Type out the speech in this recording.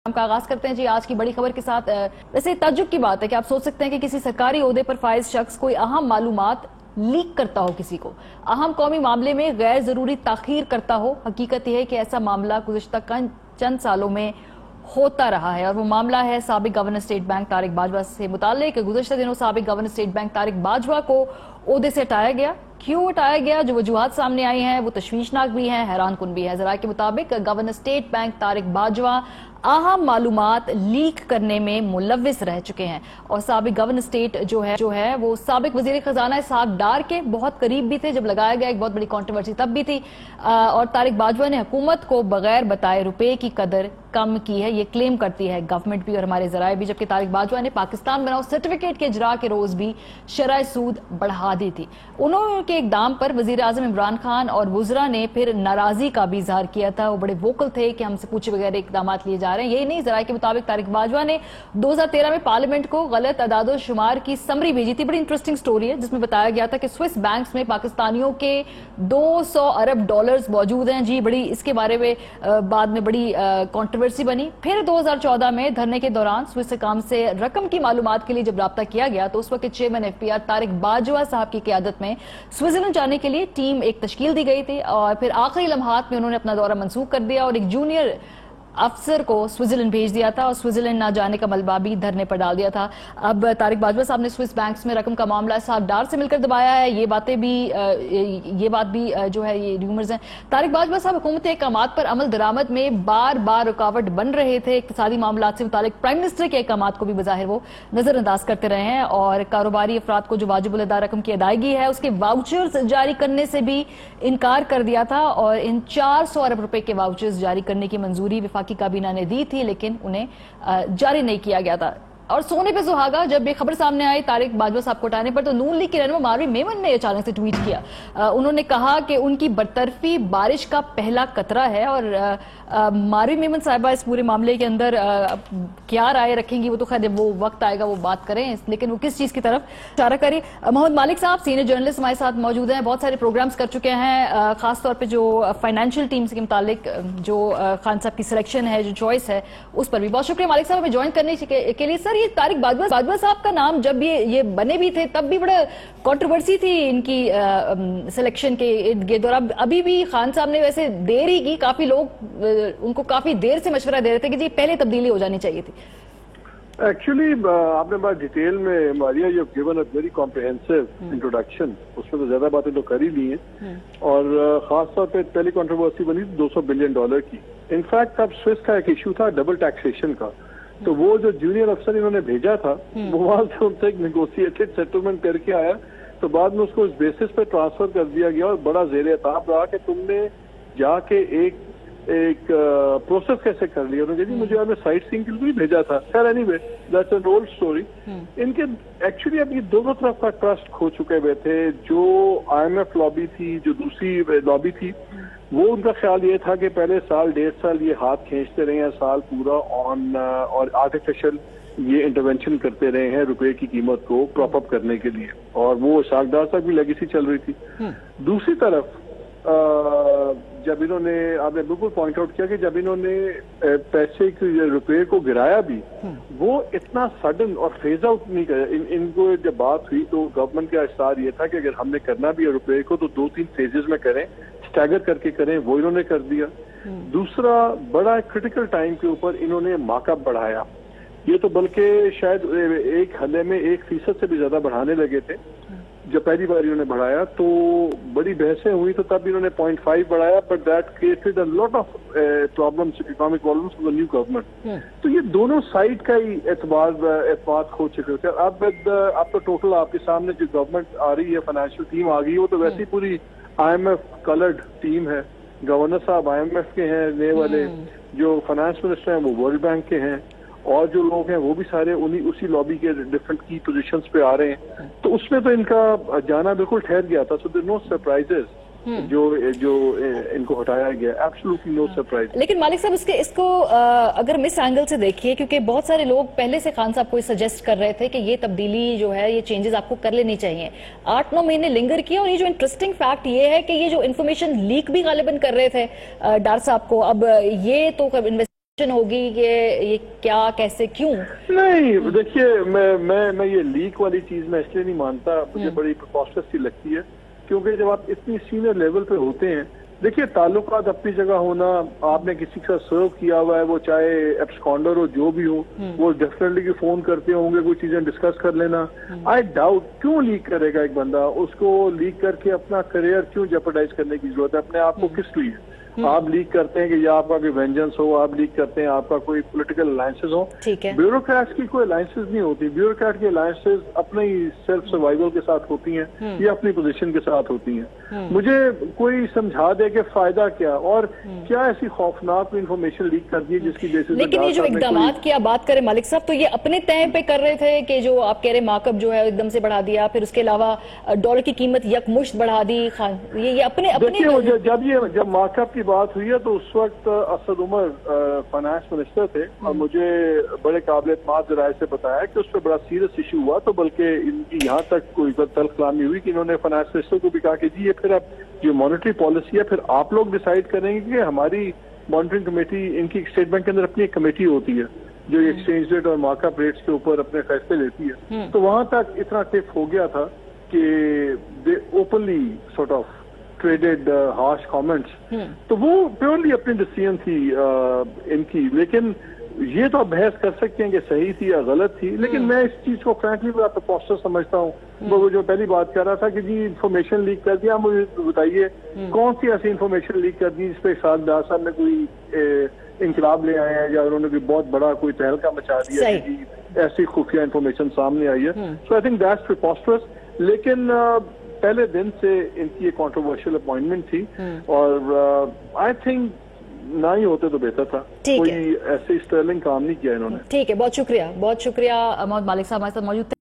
का आगाज करते हैं जी आज की बड़ी खबर के साथ। वैसे ताज्जुब की बात है कि आप सोच सकते हैं कि किसी सरकारी ओहदे पर फाइज शख्स कोई अहम मालूमात लीक करता हो, किसी को अहम कौमी मामले में गैर जरूरी ताखीर करता हो। हकीकत यह है कि ऐसा मामला गुज़िश्ता चंद सालों में होता रहा है और वो मामला है साबिक governor state bank Tariq Bajwa से मुताल्लिक। गुज़िश्ता दिनों साबिक governor state bank Tariq Bajwa को ओहदे से हटाया गया। क्यों हटाया गया, जो वजूहात सामने आई हैं वो तशवीशनाक भी हैं, हैरान कुन भी है। जराये के मुताबिक governor state bank Tariq Bajwa अहम मालूमात लीक करने में मुलव्विस रह चुके हैं और साबिक गवर्नर स्टेट जो है वो साबिक वजीर खजाना इसहाक डार के बहुत करीब भी थे जब लगाया गया। एक बहुत बड़ी कंट्रोवर्सी तब भी थी और तारिक बाजवा ने हुकूमत को बगैर बताए रुपए की कदर कम की है, ये क्लेम करती है गवर्नमेंट भी और हमारे जराये भी। जबकि तारिक बाजवा ने पाकिस्तान बनाओ सर्टिफिकेट के इजरा के रोज भी शरह सूद बढ़ा दी थी। उन्होंने इकदाम पर वजीर आजम इमरान खान और वुजरा ने फिर नाराजगी का भी इजहार किया था। वो बड़े वोकल थे कि हमसे पूछे बगैर इकदाम लिए जा रहे हैं। यही नहीं, जराये के मुताबिक तारिक बाजवा ने 2013 में पार्लियामेंट को गलत अदादो शुमार की समरी भेजी थी। बड़ी इंटरेस्टिंग स्टोरी है जिसमें बताया गया था कि स्विस बैंक्स में पाकिस्तानियों के 200 अरब डॉलर्स मौजूद हैं जी। बड़ी इसके बारे में बाद में बड़ी कंट्रोवर्सी बनी। फिर 2014 में धरने के दौरान स्विस काम से रकम की मालूमात के लिए जब राब्ता किया गया तो उस वक्त चेयरमैन FPR तारिक बाजवा साहब की क़यादत में स्विट्जरलैंड जाने के लिए टीम एक तश्कील दी गई थी और फिर आखिरी लम्हात में उन्होंने अपना दौरा मनसूख कर दिया और एक जूनियर अफसर को स्विट्जरलैंड भेज दिया था और स्विट्जरलैंड ना जाने का मलबा भी धरने पर डाल दिया था। अब तारिक बाजवा साहब ने स्विस बैंक्स में रकम का मामला इसहाक डार से मिलकर दबाया है। ये बात भी जो है ये रूमर्स हैं। तारिक बाजवा साहब हुकूमती अहकामात पर अमल दरामद में बार बार रुकावट बन रहे थे। इक़्तिसादी मामलात से मुतालिक प्राइम मिनिस्टर के अहकामात को भी बज़ाहिर वो नजरअंदाज करते रहे हैं और कारोबारी अफराद को जो वाजिबुल अदा रकम की अदायगी है उसके वाउचर्स जारी करने से भी इनकार कर दिया था और इन 400 अरब रुपए के वाउचर्स जारी करने की मंजूरी की काबीना ने दी थी लेकिन उन्हें जारी नहीं किया गया था। और सोने पे सुहागा, जब ये खबर सामने आई तारिक बाजवा साहब को हटाने पर तो नून लीग की रहनुमा मारवी मेमन ने अचानक से ट्वीट किया। उन्होंने कहा कि उनकी बरतरफी बारिश का पहला कतरा है और मारवी मेमन साहिबा इस पूरे मामले के अंदर क्या राय रखेंगी वो तो खैर वो वक्त आएगा वो बात करें, लेकिन वो किस चीज की तरफ इशारा करें। मोहम्मद मालिक साहब सीनियर जर्नलिस्ट हमारे साथ मौजूद हैं, बहुत सारे प्रोग्राम्स कर चुके हैं, खासतौर पर जो फाइनेंशियल टीम्स के मुतालिक जो खान साहब की सिलेक्शन है, जो चॉइस है उस पर भी बहुत शुक्रिया मालिक साहब हमें ज्वाइन करने के लिए। सर ये तारिक बाजवा साहब का नाम जब ये बने भी थे तब भी बड़ा कंट्रोवर्सी थी इनकी सिलेक्शन के इर्द गिर्द और अब अभी भी खान साहब ने वैसे देर ही की, काफी लोग उनको काफी देर से मशवरा दे रहे थे कि जी पहले तब्दीली हो जानी चाहिए थी। एक्चुअली आपने बात डिटेल में Maria, you have given a very comprehensive introduction, उसमें तो ज्यादा बातें तो कर ही ली हैं और खासतौर पे पहली कंट्रोवर्सी बनी थी $200 बिलियन की। इनफैक्ट अब स्विस का एक इशू था डबल टैक्सेशन का, तो वो जो जूनियर अफसर इन्होंने भेजा था वो वहां से उनसे एक नेगोशिएटेड सेटलमेंट करके आया, तो बाद में उसको इस बेसिस पे ट्रांसफर कर दिया गया और बड़ा ज़ेर-ए-ताब रहा कि तुमने जाके एक प्रोसेस कैसे कर लिया। उन्होंने कहा मुझे आपने साइट सीइंग के लिए भेजा था। खैर anyway that's an old story. इनके एक्चुअली अब ये दोनों तरफ का ट्रस्ट खो चुके हुए थे। जो IMF लॉबी थी, जो दूसरी लॉबी थी, वो उनका ख्याल ये था कि पहले साल 1.5 साल ये हाथ खींचते रहे हैं, साल पूरा ऑन और आर्टिफिशियल ये इंटरवेंशन करते रहे हैं रुपए की कीमत को प्रॉप अप करने के लिए और वो सागदार तक भी लेगेसी चल रही थी। दूसरी तरफ जब इन्होंने, आपने बिल्कुल पॉइंट आउट किया कि जब इन्होंने पैसे के रुपए को गिराया भी वो इतना सडन और फेज आउट नहीं किया। इनको जब बात हुई तो गवर्नमेंट का इस्तार ये था कि अगर हमने करना भी है रुपए को तो 2-3 फेजेस में करें, स्टैगर करके करें, वो इन्होंने कर दिया। दूसरा बड़ा क्रिटिकल टाइम के ऊपर इन्होंने मार्कअप बढ़ाया, ये तो बल्कि शायद एक हल्ले में 1% से भी ज्यादा बढ़ाने लगे थे। जब पहली बार इन्होंने बढ़ाया तो बड़ी बहसें हुई तो तब इन्होंने 0.5 बढ़ाया, but that created a lot of problems, economic problems for the new government. तो ये दोनों साइड का ही एतबार खो चुके थे। अब तो टोटल आपके सामने जो गवर्नमेंट आ रही है, फाइनेंशियल टीम आ गई है, वो तो वैसे ही पूरी IMF कलर्ड टीम है। गवर्नर साहब IMF के हैं नए वाले, जो फाइनेंस मिनिस्टर हैं वो वर्ल्ड बैंक के हैं और जो लोग हैं वो भी सारे उसी लॉबी के डिफरेंट की पोजीशंस पे आ रहे हैं। तो उसमें तो इनका जाना बिल्कुल ठहर गया था। सो देयर नो सरप्राइजेस जो इनको हटाया गया, एब्सोल्युटली नो सरप्राइज। लेकिन मालिक साहब इसको अगर मिस एंगल से देखिए, क्योंकि बहुत सारे लोग पहले से खान साहब को सजेस्ट कर रहे थे कि ये तब्दीली जो है, ये चेंजेस आपको कर लेनी चाहिए। 8-9 महीने लिंगर किया और ये जो इंटरेस्टिंग फैक्ट ये है कि ये जो इन्फॉर्मेशन लीक भी गालिबन कर रहे थे डार साहब को, अब ये तो होगी कि ये क्या, कैसे, क्यों? नहीं, देखिए मैं ये लीक वाली चीज मैं इसलिए नहीं मानता, मुझे बड़ी प्रिकॉशनस सी लगती है, क्योंकि जब आप इतनी सीनियर लेवल पे होते हैं, देखिए ताल्लुकात अपनी जगह होना, आपने किसी के साथ सर्व किया हुआ है, वो चाहे एब्सकॉन्डर हो जो भी हो, वो डेफिनेटली फोन करते होंगे, कोई चीजें डिस्कस कर लेना। आई डाउट क्यों लीक करेगा एक बंदा, उसको लीक करके अपना करियर क्यों जेपरडाइज करने की जरूरत है, अपने आप को किस लिए? आप लीक करते हैं कि या आपका कोई वेंजेंस हो, आप लीक करते हैं आपका कोई पॉलिटिकल अलायंसेस हो। ठीक है, ब्यूरोक्रेट्स की कोई अलायंसेस नहीं होती, ब्यूरोक्रेट की अलायंसेस अपने ही सेल्फ सर्वाइवल के साथ होती हैं या अपनी पोजीशन के साथ होती हैं। मुझे कोई समझा दे कि फायदा क्या, और क्या ऐसी खौफनाक इंफॉर्मेशन लीक कर दी जिसकी बेसिस। लेकिन ये जो इकदाम की आप बात करें मालिक साहब, तो ये अपने तय पे कर रहे थे कि जो आप कह रहे मार्कअप जो है एकदम से बढ़ा दिया, फिर उसके अलावा डॉलर की कीमत यकमुश्त बढ़ा दी, ये अपने जब मार्कअप की बात हुई है तो उस वक्त असद उमर फाइनेंस मिनिस्टर थे, और मुझे बड़े काबिल एतमाद जराये से बताया कि उस पर बड़ा सीरियस इशू हुआ, तो बल्कि इनकी यहाँ तक कोई तल्ख कलामी हुई कि इन्होंने फाइनेंस मिनिस्टर को भी कहा कि जी ये फिर अब जो मॉनेटरी पॉलिसी है फिर आप लोग डिसाइड करेंगे कि हमारी मॉनिटरिंग कमेटी, इनकी स्टेट बैंक के अंदर अपनी एक कमेटी होती है जो एक्सचेंज रेट और मार्कअप रेट्स के ऊपर अपने फैसले लेती है। तो वहां तक इतना टिप हो गया था कि they openly sort of traded harsh comments, तो वो प्योरली अपनी डिसीजन थी इनकी। लेकिन ये तो आप बहस कर सकते हैं कि सही थी या गलत थी, लेकिन मैं इस चीज को फ्रैंकली बड़ा प्रिकॉशनस समझता हूँ। वो जो पहली बात कर रहा था कि जी इन्फॉर्मेशन लीक कर दिया, मुझे बताइए कौन सी ऐसी इन्फॉर्मेशन लीक कर दी जिसपे साद साहब ने कोई इंकलाब ले आए हैं या उन्होंने कोई बहुत बड़ा कोई तहलका मचा दिया कि जी ऐसी खुफिया इन्फॉर्मेशन सामने आई है। सो आई थिंक दैट्स प्रिकॉशनस। लेकिन पहले दिन से इनकी एक कंट्रोवर्शियल अपॉइंटमेंट थी, और आई थिंक ना ही होते तो बेहतर था। कोई ऐसे स्टर्लिंग काम नहीं किया इन्होंने। ठीक है, बहुत शुक्रिया मोहम्मद मालिक साहब हमारे साथ मौजूद थे।